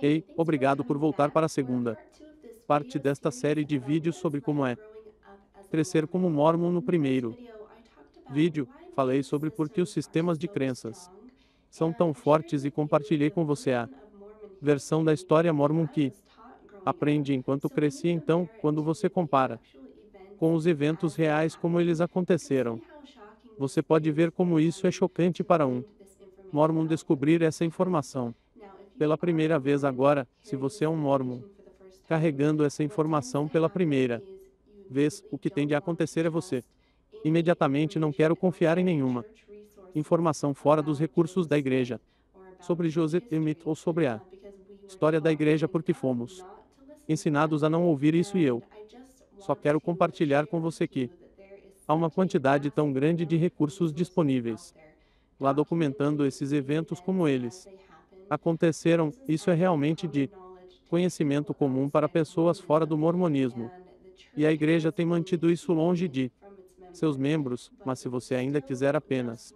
Ei, obrigado por voltar para a segunda parte desta série de vídeos sobre como é crescer como Mórmon. No primeiro vídeo, falei sobre por que os sistemas de crenças são tão fortes e compartilhei com você a versão da história Mórmon que aprende enquanto crescia. Então, quando você compara com os eventos reais como eles aconteceram, você pode ver como isso é chocante para um Mórmon descobrir essa informação pela primeira vez. Agora, se você é um Mórmon carregando essa informação pela primeira vez, o que tende a acontecer é você imediatamente não quero confiar em nenhuma informação fora dos recursos da igreja sobre Joseph Smith ou sobre a história da igreja, porque fomos ensinados a não ouvir isso, e eu só quero compartilhar com você que há uma quantidade tão grande de recursos disponíveis lá documentando esses eventos como eles aconteceram. Isso é realmente de conhecimento comum para pessoas fora do mormonismo, e a igreja tem mantido isso longe de seus membros. Mas se você ainda quiser apenas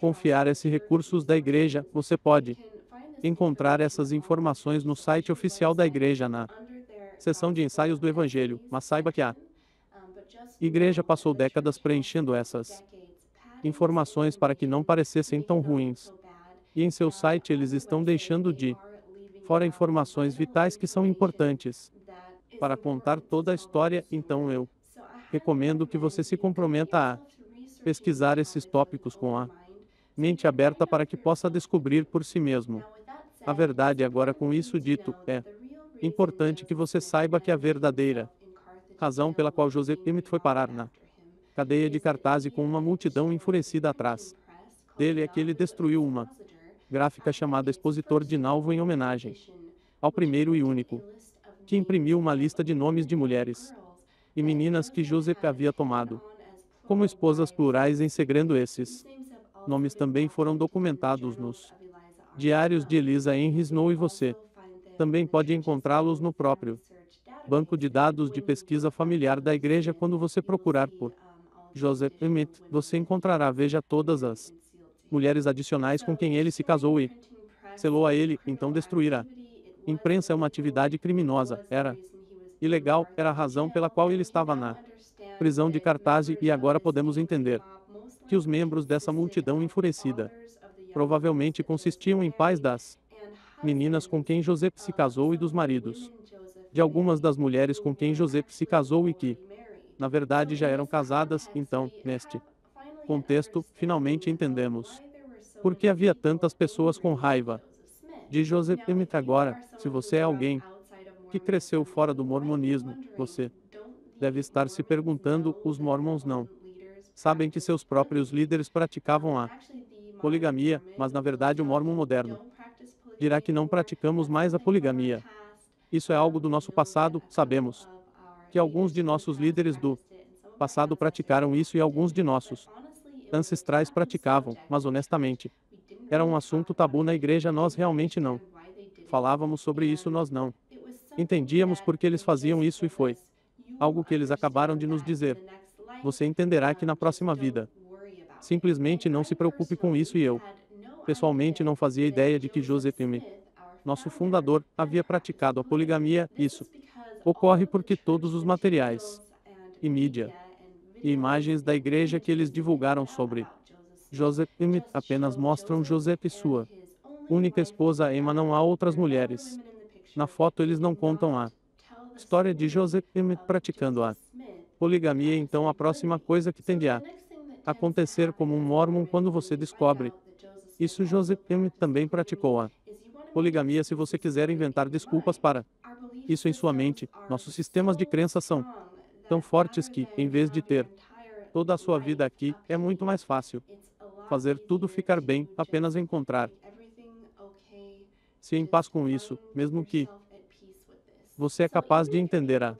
confiar esses recursos da igreja, você pode encontrar essas informações no site oficial da igreja na seção de ensaios do Evangelho. Mas saiba que a igreja passou décadas preenchendo essas informações para que não parecessem tão ruins, e em seu site eles estão deixando de fora informações vitais que são importantes para contar toda a história. Então eu recomendo que você se comprometa a pesquisar esses tópicos com a mente aberta para que possa descobrir por si mesmo a verdade. Agora, com isso dito, é importante que você saiba que a verdadeira razão pela qual Joseph Smith foi parar na cadeia de Cartaz e com uma multidão enfurecida atrás dele é que ele destruiu uma gráfica chamada Expositor de Nauvoo em homenagem ao primeiro e único que imprimiu uma lista de nomes de mulheres e meninas que Joseph havia tomado como esposas plurais em segredo. Esses nomes também foram documentados nos diários de Eliza Henry Snow, e você também pode encontrá-los no próprio banco de dados de pesquisa familiar da igreja. Quando você procurar por Joseph Smith, você encontrará. Veja todas as mulheres adicionais com quem ele se casou e selou a ele. Então, destruir a imprensa é uma atividade criminosa, era ilegal, era a razão pela qual ele estava na prisão de Cartaz. E agora podemos entender que os membros dessa multidão enfurecida provavelmente consistiam em pais das meninas com quem Joseph se casou e dos maridos de algumas das mulheres com quem Joseph se casou e que, na verdade, já eram casadas. Então, neste contexto, finalmente entendemos por que havia tantas pessoas com raiva de Joseph Smith. Agora, se você é alguém que cresceu fora do mormonismo, você deve estar se perguntando: os mormons não sabem que seus próprios líderes praticavam a poligamia? Mas na verdade o mormon moderno dirá que não praticamos mais a poligamia. Isso é algo do nosso passado. Sabemos que alguns de nossos líderes do passado praticaram isso e alguns de nossos ancestrais praticavam, mas honestamente, era um assunto tabu na igreja. Nós realmente não falávamos sobre isso, nós não entendíamos por que eles faziam isso, e foi algo que eles acabaram de nos dizer. Você entenderá que na próxima vida. Simplesmente não se preocupe com isso. E eu, pessoalmente, não fazia ideia de que Joseph Smith, nosso fundador, havia praticado a poligamia. Isso ocorre porque todos os materiais e mídia e imagens da igreja que eles divulgaram sobre Joseph Smith apenas mostram Joseph e sua única esposa Emma. Não há outras mulheres. Na foto eles não contam a história de Joseph Smith praticando a poligamia. Então, a próxima coisa que tende a acontecer como um mormon quando você descobre isso, Joseph Smith também praticou a poligamia. Se você quiser inventar desculpas para isso em sua mente, nossos sistemas de crença são tão fortes que, em vez de ter toda a sua vida aqui, é muito mais fácil fazer tudo ficar bem, apenas encontrar se em paz com isso, mesmo que você é capaz de entender a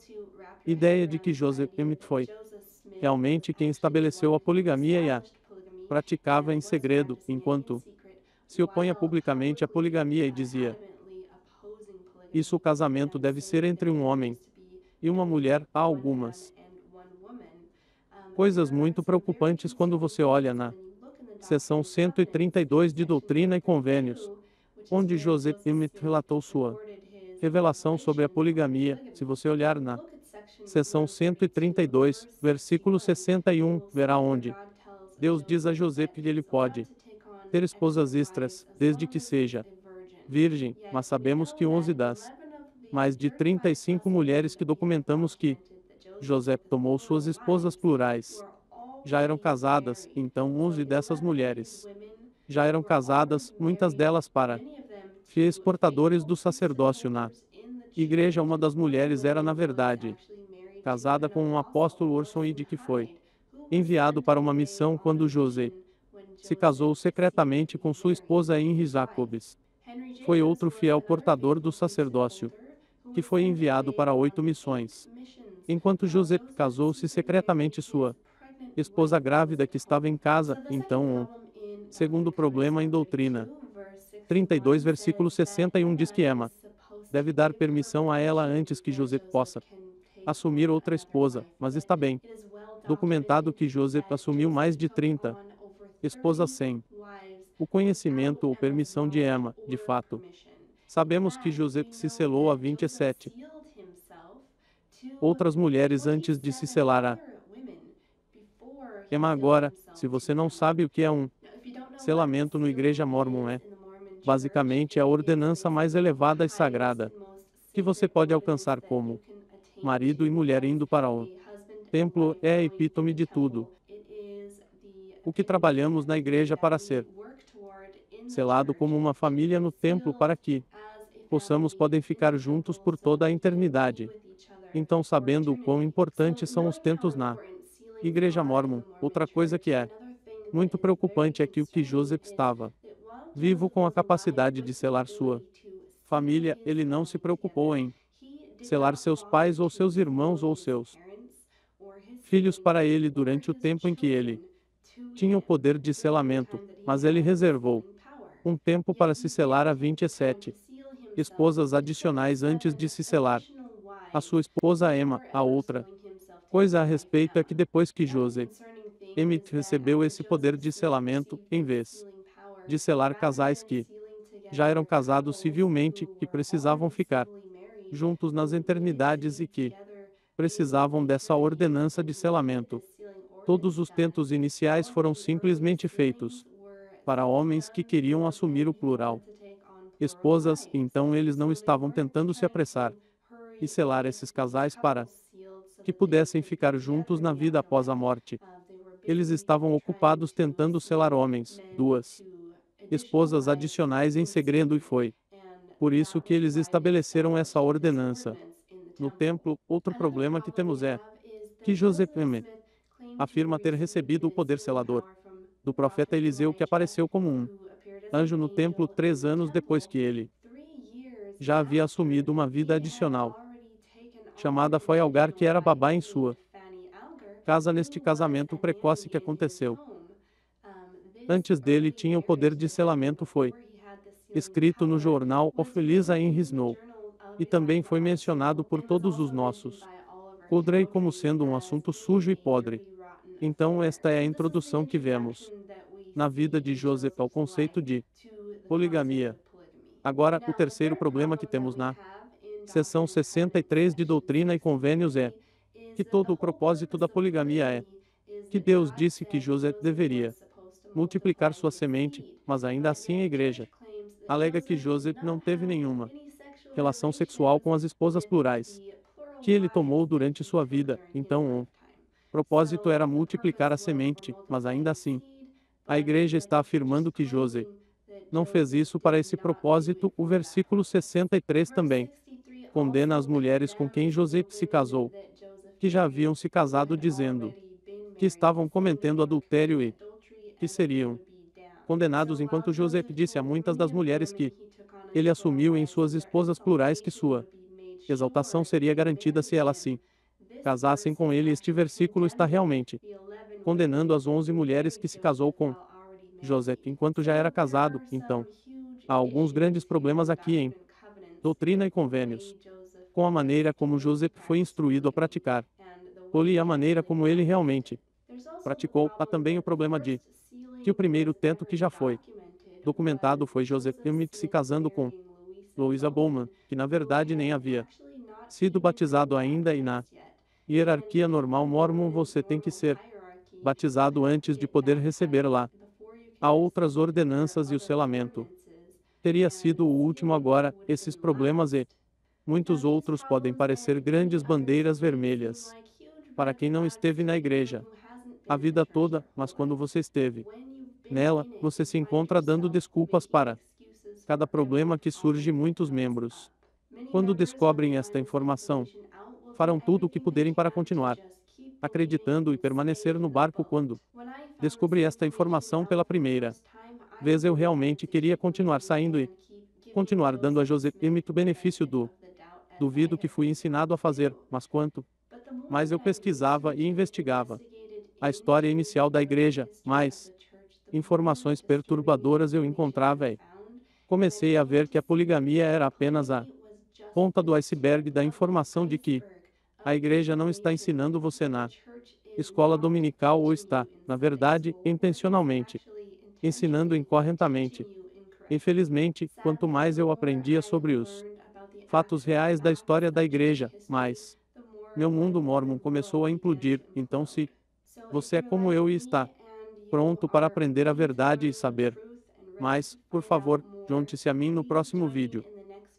ideia de que Joseph Smith foi realmente quem estabeleceu a poligamia e a praticava em segredo, enquanto se opunha publicamente à poligamia e dizia: isso, o casamento deve ser entre um homem e uma mulher. Há algumas coisas muito preocupantes quando você olha na seção 132 de Doutrina e Convênios, onde Joseph Smith relatou sua revelação sobre a poligamia. Se você olhar na seção 132, versículo 61, verá onde Deus diz a José que ele pode ter esposas extras, desde que seja virgem, mas sabemos que 11 das mais de 35 mulheres que documentamos que José tomou suas esposas plurais já eram casadas, então 11 dessas mulheres já eram casadas, muitas delas para fiéis portadores do sacerdócio na igreja. Uma das mulheres era, na verdade, casada com um apóstolo Orson Ide, que foi enviado para uma missão quando José se casou secretamente com sua esposa Henry Jacobs. Foi outro fiel portador do sacerdócio, que foi enviado para 8 missões. Enquanto José casou-se secretamente sua esposa grávida que estava em casa, então segundo problema em doutrina 32 versículo 61 diz que Emma deve dar permissão a ela antes que José possa assumir outra esposa, mas está bem documentado que José assumiu mais de 30 esposas sem o conhecimento ou permissão de Emma, de fato. Sabemos que José se selou a 27 outras mulheres antes de se selar a Emma. Agora, se você não sabe o que é um selamento no Igreja Mórmon, basicamente a ordenança mais elevada e sagrada que você pode alcançar como marido e mulher indo para o templo. É a epítome de tudo o que trabalhamos na igreja para ser selado como uma família no templo, para que possamos podem ficar juntos por toda a eternidade. Então, sabendo o quão importantes são os tentos na Igreja Mórmon, outra coisa que é muito preocupante é que o que Joseph estava vivo com a capacidade de selar sua família, ele não se preocupou em selar seus pais ou seus irmãos ou seus filhos para ele durante o tempo em que ele tinha o poder de selamento, mas ele reservou um tempo para se selar a 27 esposas adicionais antes de se selar a sua esposa Emma. A outra coisa a respeito é que depois que José Smith recebeu esse poder de selamento, em vez de selar casais que já eram casados civilmente, que precisavam ficar juntos nas eternidades e que precisavam dessa ordenança de selamento, todos os tentos iniciais foram simplesmente feitos para homens que queriam assumir o plural esposas, então eles não estavam tentando se apressar e selar esses casais para que pudessem ficar juntos na vida após a morte. Eles estavam ocupados tentando selar homens, 2 esposas adicionais em segredo, e foi por isso que eles estabeleceram essa ordenança no templo. Outro problema que temos é que Joseph Smith afirma ter recebido o poder selador do profeta Eliseu, que apareceu como um anjo no templo 3 anos depois que ele já havia assumido uma vida adicional chamada foi Algar, que era babá em sua casa. Neste casamento precoce que aconteceu antes dele tinha o poder de selamento, foi escrito no jornal of Eliza em Snow, e também foi mencionado por todos os nossos Codrei como sendo um assunto sujo e podre. Então esta é a introdução que vemos na vida de Joseph ao conceito de poligamia. Agora, o terceiro problema que temos na seção 63 de Doutrina e Convênios é que todo o propósito da poligamia é que Deus disse que José deveria multiplicar sua semente, mas ainda assim a igreja alega que José não teve nenhuma relação sexual com as esposas plurais que ele tomou durante sua vida. Então o propósito era multiplicar a semente, mas ainda assim a igreja está afirmando que José não fez isso para esse propósito. O versículo 63 também condena as mulheres com quem José se casou, que já haviam se casado, dizendo que estavam cometendo adultério e que seriam condenados, enquanto José disse a muitas das mulheres que ele assumiu em suas esposas plurais que sua exaltação seria garantida se elas se casassem com ele. Este versículo está realmente condenando as 11 mulheres que se casou com José enquanto já era casado. Então, há alguns grandes problemas aqui em Doutrina e Convênios, com a maneira como José foi instruído a praticar e a maneira como ele realmente praticou. Há também o problema de que o primeiro tento que já foi documentado foi Joseph Smith se casando com Louisa Bowman, que na verdade nem havia sido batizado ainda e na hierarquia normal Mormon você tem que ser batizado antes de poder receber lá. Há outras ordenanças e o selamento teria sido o último agora, esses problemas e muitos outros podem parecer grandes bandeiras vermelhas para quem não esteve na igreja a vida toda, mas quando você esteve nela, você se encontra dando desculpas para cada problema que surge muitos membros. Quando descobrem esta informação, farão tudo o que puderem para continuar acreditando e permanecer no barco quando descobri esta informação pela primeira vez eu realmente queria continuar saindo e continuar dando a Joseph Smith o benefício do duvido que fui ensinado a fazer, mas quanto mais eu pesquisava e investigava a história inicial da igreja, mais informações perturbadoras eu encontrava e comecei a ver que a poligamia era apenas a ponta do iceberg da informação de que a igreja não está ensinando você na escola dominical ou está, na verdade, intencionalmente ensinando incorretamente. Infelizmente, quanto mais eu aprendia sobre os fatos reais da história da igreja, mais meu mundo mórmon começou a implodir. Então, se você é como eu e está pronto para aprender a verdade e saber mais, por favor, junte-se a mim no próximo vídeo,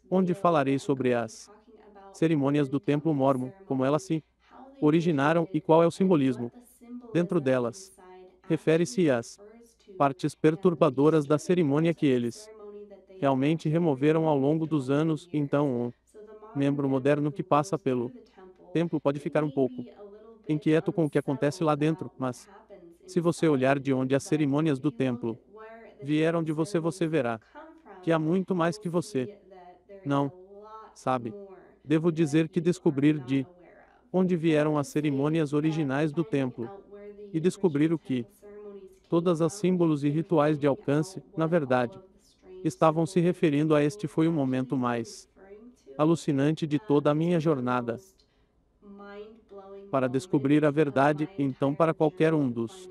onde falarei sobre as cerimônias do Templo Mórmon, como elas se originaram e qual é o simbolismo dentro delas. Refere-se às partes perturbadoras da cerimônia que eles realmente removeram ao longo dos anos, então um membro moderno que passa pelo templo pode ficar um pouco inquieto com o que acontece lá dentro, mas se você olhar de onde as cerimônias do templo vieram de você, você verá que há muito mais que você não sabe. Devo dizer que descobrir de onde vieram as cerimônias originais do templo e descobrir o que todas as símbolos e rituais de alcance, na verdade, estavam se referindo a este foi o momento mais alucinante de toda a minha jornada para descobrir a verdade, então para qualquer um dos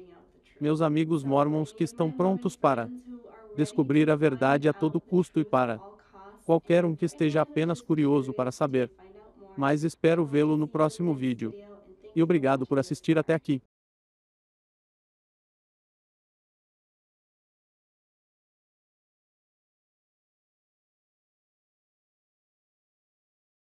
meus amigos mormons que estão prontos para descobrir a verdade a todo custo e para qualquer um que esteja apenas curioso para saber, mas espero vê-lo no próximo vídeo. E obrigado por assistir até aqui.